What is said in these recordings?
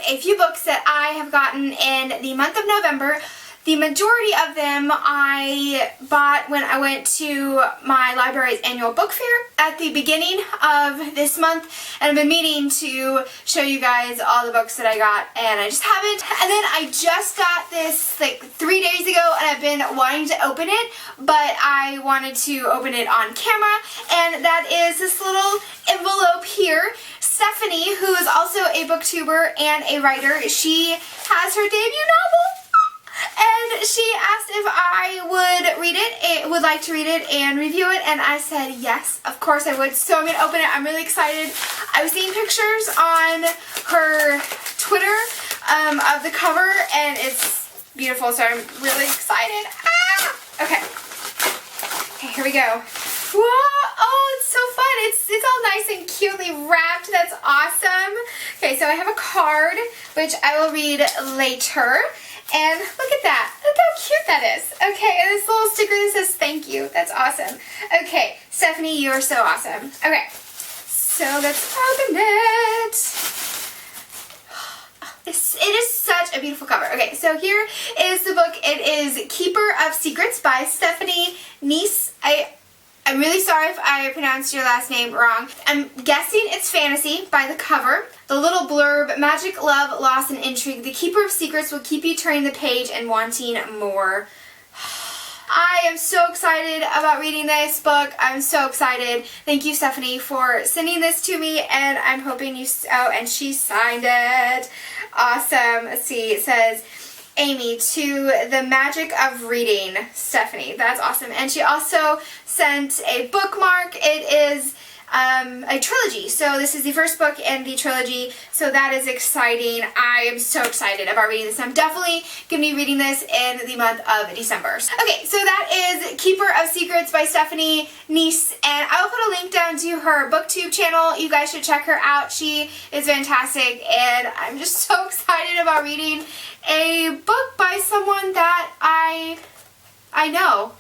a few books that I have gotten in the month of November. The majority of them I bought when I went to my library's annual book fair at the beginning of this month, and I've been meaning to show you guys all the books that I got, and I just haven't. And then I just got this like 3 days ago, and I've been wanting to open it, but I wanted to open it on camera, and that is this little envelope here. Stephanie, who is also a booktuber and a writer, she has her debut novel. And she asked if I would like to read it and review it, and I said yes, of course I would. So I'm going to open it. I'm really excited. I was seeing pictures on her Twitter of the cover, and it's beautiful, so I'm really excited. Ah! Okay, here we go. Whoa! Oh, it's so fun. It's all nice and cutely wrapped. That's awesome. Okay, so I have a card, which I will read later. And look at that. Look how cute that is. Okay, and this little sticker that says thank you. That's awesome. Okay, Stephanie, you are so awesome. Okay, so let's open it. It is such a beautiful cover. Okay, so here is the book. It is Keeper of Secrets by Stephanie Nice. I'm really sorry if I pronounced your last name wrong. I'm guessing it's fantasy by the cover. The little blurb, magic, love, loss, and intrigue. The Keeper of Secrets will keep you turning the page and wanting more. I am so excited about reading this book. I'm so excited. Thank you, Stephanie, for sending this to me, and I'm hoping you... Oh, and she signed it. Awesome. Let's see. It says... Amy, to the magic of reading, Stephanie. That's awesome. And she also sent a bookmark. It is a trilogy. So this is the first book in the trilogy. So that is exciting. I am so excited about reading this. I'm definitely going to be reading this in the month of December. Okay, so that is Keeper of Secrets by Stephanie Nice. And I will put a link down to her booktube channel. You guys should check her out. She is fantastic. And I'm just so excited about reading a book by someone that I know.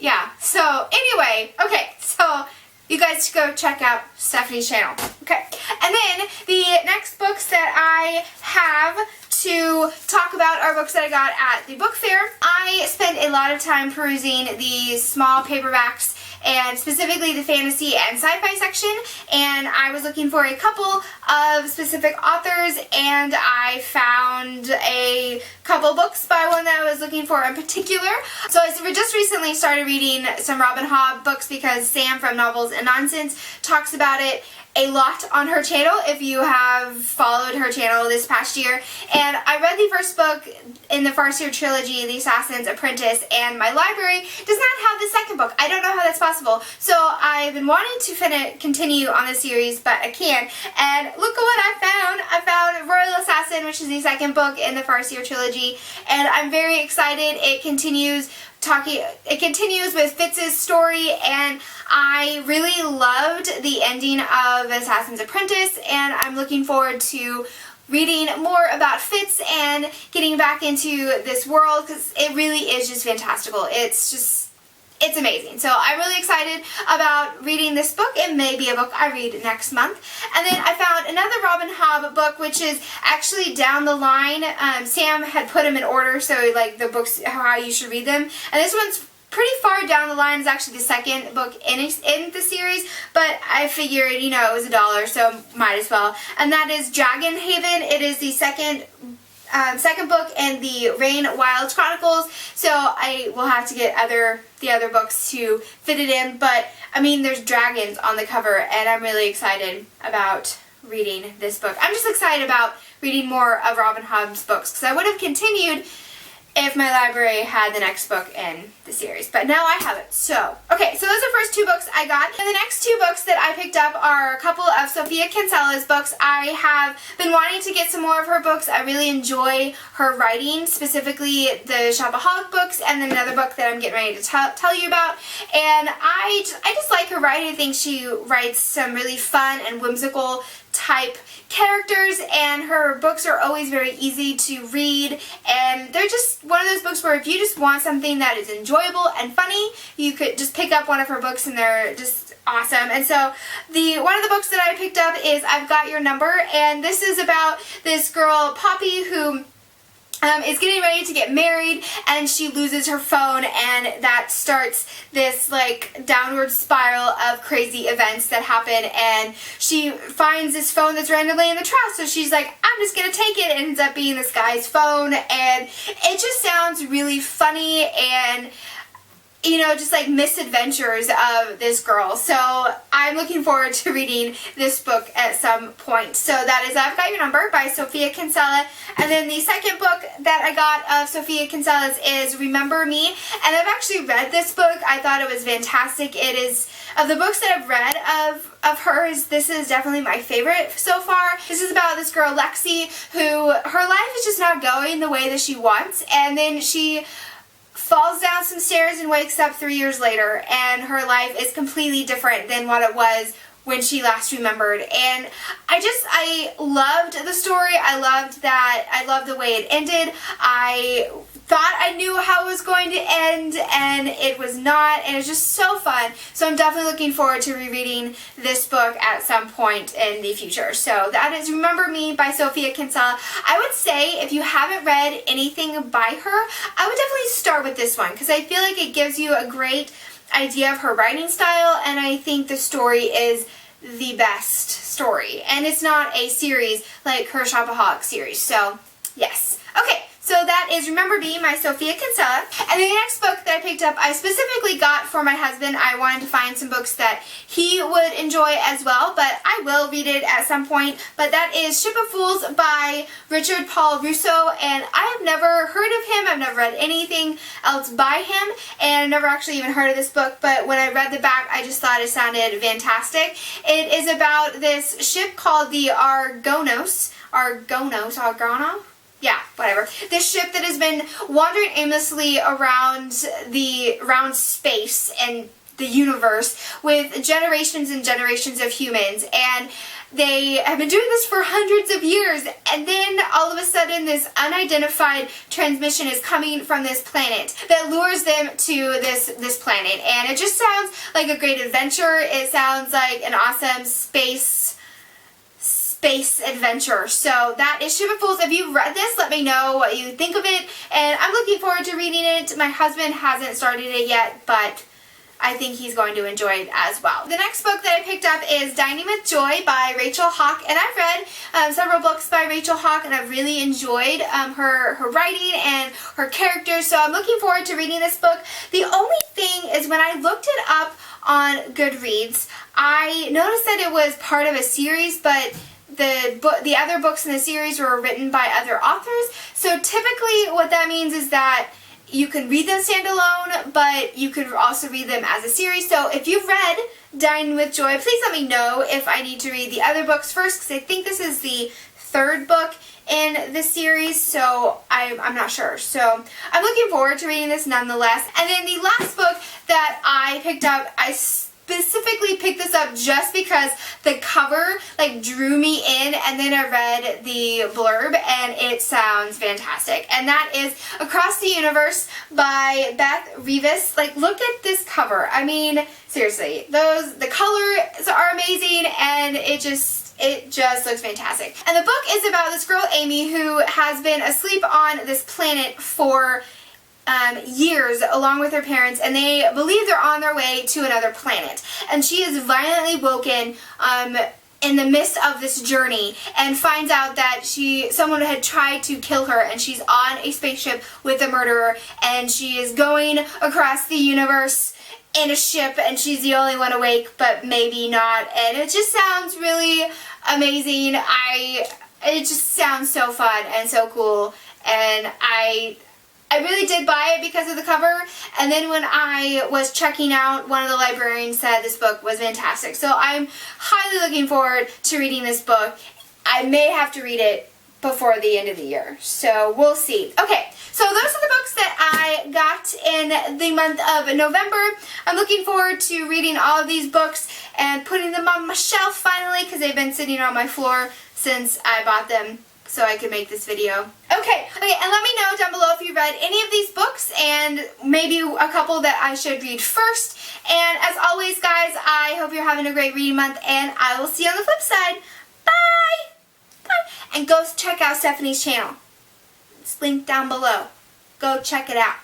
Yeah. So anyway, okay, so you guys go check out Stephanie's channel. Okay. And then the next books that I have to talk about are books that I got at the book fair. I spent a lot of time perusing these small paperbacks, and specifically the fantasy and sci-fi section, and I was looking for a couple of specific authors, and I found a couple books by one that I was looking for in particular. So I just recently started reading some Robin Hobb books because Sam from Novels and Nonsense talks about it a lot on her channel, if you have followed her channel this past year. And I read the first book in the first year trilogy, The Assassin's Apprentice, and my library does not have the second book. I don't know how that's possible. So I've been wanting to continue on the series, but I can't. And look at what I found. I found Royal Assassin, which is the second book in the first year trilogy, and I'm very excited. It continues with Fitz's story, and I really loved the ending of Assassin's Apprentice, and I'm looking forward to reading more about Fitz and getting back into this world, because it really is just fantastical. It's amazing. So I'm really excited about reading this book. It may be a book I read next month. And then I found another Robin Hobb book, which is actually down the line. Sam had put them in order, so like the books, how you should read them. And this one's pretty far down the line. It's actually the second book in the series, but I figured, you know, it was $1, so might as well. And that is Dragon Haven. It is the second book in the Rain Wild Chronicles, so I will have to get the other books to fit it in, but I mean, there's dragons on the cover, and I'm really excited about reading this book. I'm just excited about reading more of Robin Hobb's books, because I would have continued if my library had the next book in the series. But now I have it. So, okay, so those are the first two books I got. And the next two books that I picked up are a couple of Sofia Kinsella's books. I have been wanting to get some more of her books. I really enjoy her writing, specifically the Shopaholic books, and then another book that I'm getting ready to tell you about. And I just like her writing. I think she writes some really fun and whimsical type characters, and her books are always very easy to read, and they're just one of those books where if you just want something that is enjoyable and funny, you could just pick up one of her books, and they're just awesome. And so one of the books that I picked up is I've Got Your Number, and this is about this girl, Poppy, who is getting ready to get married, and she loses her phone, and that starts this like downward spiral of crazy events that happen, and she finds this phone that's randomly in the trash, so she's like, I'm just gonna take it. It ends up being this guy's phone, and it just sounds really funny, and you know, just like misadventures of this girl. So I'm looking forward to reading this book at some point. So that is I've Got Your Number by Sofia Kinsella. And then the second book that I got of Sofia Kinsella's is Remember Me. And I've actually read this book. I thought it was fantastic. It is, of the books that I've read of hers, this is definitely my favorite so far. This is about this girl, Lexi, who her life is just not going the way that she wants. And then she falls down some stairs and wakes up 3 years later, and her life is completely different than what it was when she last remembered. And I loved the story. I loved the way it ended. I thought I knew how it was going to end, and it was not, and it's just so fun. So I'm definitely looking forward to rereading this book at some point in the future. So that is Remember Me by Sofia Kinsella. I would say if you haven't read anything by her, I would definitely start with this one, because I feel like it gives you a great idea of her writing style, and I think the story is the best story. And it's not a series like her Shopaholic series. So yes. Okay. So that is Remember Me by Sofia Kinsella. And the next book that I picked up, I specifically got for my husband. I wanted to find some books that he would enjoy as well, but I will read it at some point. But that is Ship of Fools by Richard Paul Russo, and I have never heard of him. I've never read anything else by him, and I've never actually even heard of this book, but when I read the back, I just thought it sounded fantastic. It is about this ship called the Argonos. Yeah, whatever. This ship that has been wandering aimlessly around space and the universe with generations and generations of humans, and they have been doing this for hundreds of years, and then all of a sudden this unidentified transmission is coming from this planet that lures them to this planet, and it just sounds like a great adventure. It sounds like an awesome space adventure. So that is Ship of Fools. If you've read this, let me know what you think of it, and I'm looking forward to reading it. My husband hasn't started it yet, but I think he's going to enjoy it as well. The next book that I picked up is Dining with Joy by Rachel Hawk, and I've read several books by Rachel Hawk, and I've really enjoyed her writing and her characters, so I'm looking forward to reading this book. The only thing is when I looked it up on Goodreads, I noticed that it was part of a series, but the other books in the series were written by other authors. So typically what that means is that you can read them standalone, but you could also read them as a series. So if you've read Dine with Joy, please let me know if I need to read the other books first, because I think this is the third book in this series, so I'm not sure. So I'm looking forward to reading this nonetheless. And then the last book that I picked up, I specifically picked this up just because the cover like drew me in, and then I read the blurb and it sounds fantastic, and that is Across the Universe by Beth Revis. Like, look at this cover. I mean, seriously, the colors are amazing, and it just looks fantastic. And the book is about this girl, Amy, who has been asleep on this planet for years along with her parents, and they believe they're on their way to another planet, and she is violently woken in the midst of this journey and finds out that someone had tried to kill her, and she's on a spaceship with a murderer, and she is going across the universe in a ship, and she's the only one awake, but maybe not, and it just sounds really amazing. It just sounds so fun and so cool, and I really did buy it because of the cover, and then when I was checking out, one of the librarians said this book was fantastic. So I'm highly looking forward to reading this book. I may have to read it before the end of the year, so we'll see. Okay, so those are the books that I got in the month of November. I'm looking forward to reading all of these books and putting them on my shelf finally, because they've been sitting on my floor since I bought them so I could make this video. Okay, and let me know down below if you read any of these books and maybe a couple that I should read first. And as always, guys, I hope you're having a great reading month, and I will see you on the flip side. Bye! Bye! And go check out Stephanie's channel. It's linked down below. Go check it out.